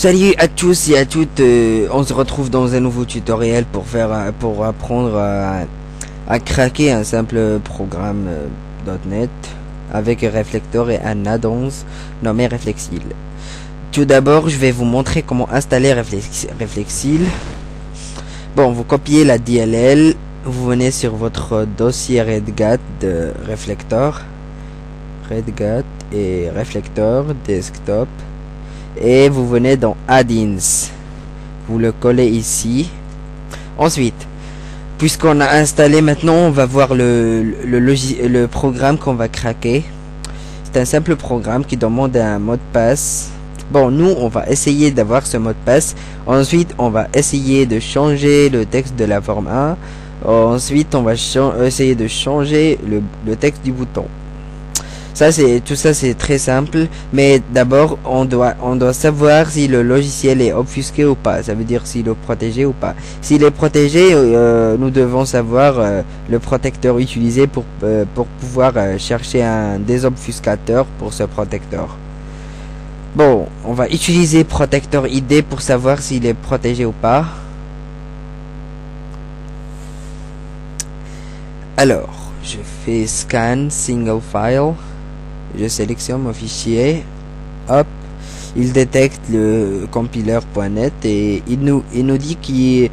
Salut à tous et à toutes, on se retrouve dans un nouveau tutoriel pour apprendre à craquer un simple programme .NET avec Reflector et un add-ons nommé Reflexil. Tout d'abord, je vais vous montrer comment installer Reflexil. Bon, vous copiez la DLL, vous venez sur votre dossier Redgat de Reflector, Redgat et Reflector Desktop. Et vous venez dans Add-ins, vous le collez ici. Ensuite, puisqu'on a installé, maintenant on va voir le programme qu'on va craquer. C'est un simple programme qui demande un mot de passe. Bon, nous on va essayer d'avoir ce mot de passe. Ensuite on va essayer de changer le texte de la forme 1. Ensuite on va essayer de changer le texte du bouton. Tout ça c'est très simple, mais d'abord on doit savoir si le logiciel est obfusqué ou pas. Ça veut dire s'il est protégé ou pas. S'il est protégé, nous devons savoir le protecteur utilisé pour pouvoir chercher un désobfuscateur pour ce protecteur. Bon, on va utiliser protecteur ID pour savoir s'il est protégé ou pas. Alors, je fais scan single file. Je sélectionne mon fichier, hop, il détecte le compiler.net et il nous dit qu'il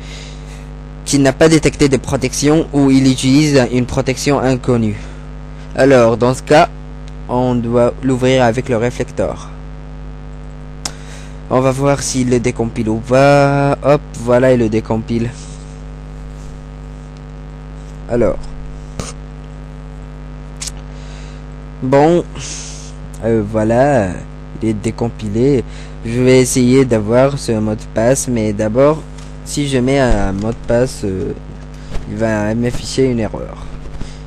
n'a pas détecté de protection ou il utilise une protection inconnue. Alors dans ce cas, on doit l'ouvrir avec le Reflector. On va voir s'il le décompile ou pas. Hop, voilà, il le décompile. Alors. Bon, voilà, il est décompilé. Je vais essayer d'avoir ce mot de passe, mais d'abord, si je mets un mot de passe, il va m'afficher une erreur.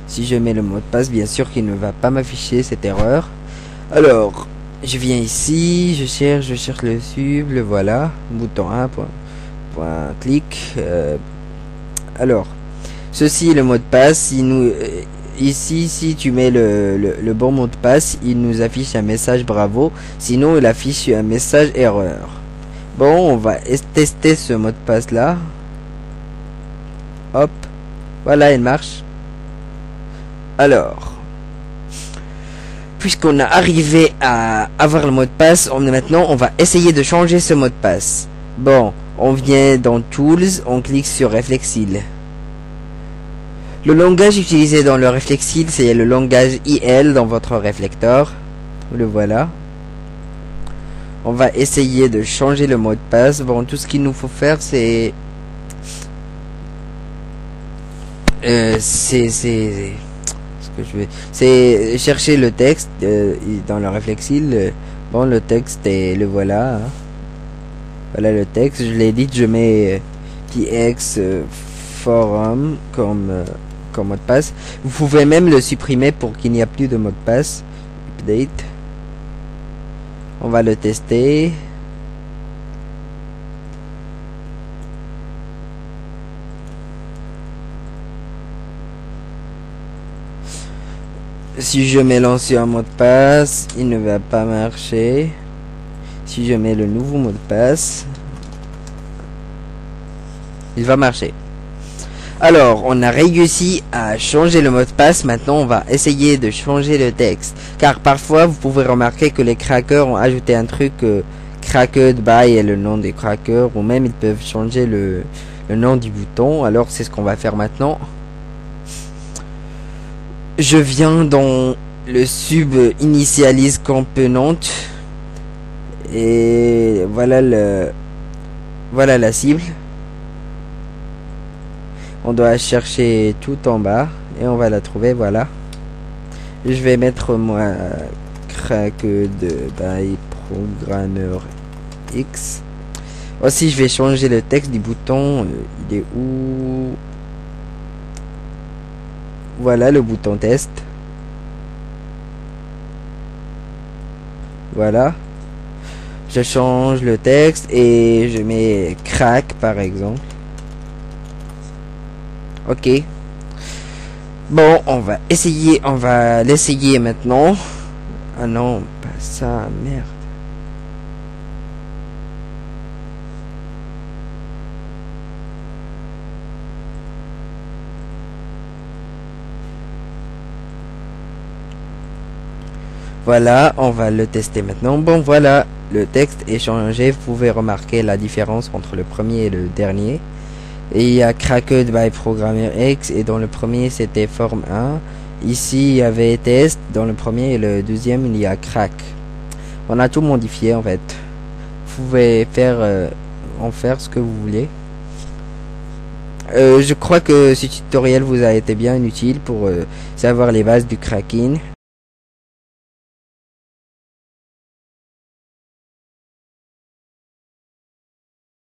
Si je mets le mot de passe, bien sûr qu'il ne va pas m'afficher cette erreur. Alors, je viens ici, je cherche le sub, le voilà, bouton 1, point clic. Alors, ceci est le mot de passe. Ici, si tu mets le bon mot de passe, il nous affiche un message bravo. Sinon, il affiche un message erreur. Bon, on va tester ce mot de passe là. Hop. Voilà, il marche. Alors, puisqu'on a arrivé à avoir le mot de passe, maintenant, on va essayer de changer ce mot de passe. Bon, on vient dans Tools, on clique sur Reflexil. Le langage utilisé dans le Reflexil, c'est le langage IL dans votre Reflector. Le voilà. On va essayer de changer le mot de passe. Bon, tout ce qu'il nous faut faire, c'est chercher le texte dans le Reflexil. Bon, le texte est le voilà. Hein. Voilà le texte. Je l'ai dit, je mets px forum comme mot de passe. Vous pouvez même le supprimer pour qu'il n'y a plus de mot de passe. Update. On va le tester. Si je mets l'ancien mot de passe, il ne va pas marcher. Si je mets le nouveau mot de passe, il va marcher. Alors, on a réussi à changer le mot de passe. Maintenant, on va essayer de changer le texte. Car parfois, vous pouvez remarquer que les crackers ont ajouté un truc cracked by est le nom des crackers. Ou même, ils peuvent changer le nom du bouton. Alors, c'est ce qu'on va faire maintenant. Je viens dans le sub initialize component. Et voilà la cible. On doit chercher tout en bas et on va la trouver, voilà. Je vais mettre moi cracked by programmer X. Aussi, je vais changer le texte du bouton. Il est où? Voilà le bouton test. Voilà. Je change le texte et je mets crack par exemple. Ok. Bon, on va l'essayer maintenant. Ah non, pas ça, merde. Voilà, on va le tester maintenant. Bon, voilà, le texte est changé. Vous pouvez remarquer la différence entre le premier et le dernier. Et il y a Cracked by Programmer X, et dans le premier c'était Form 1. Ici il y avait Test dans le premier, et le deuxième il y a Crack. On a tout modifié en fait. Vous pouvez en faire ce que vous voulez. Je crois que ce tutoriel vous a été bien utile pour savoir les bases du cracking.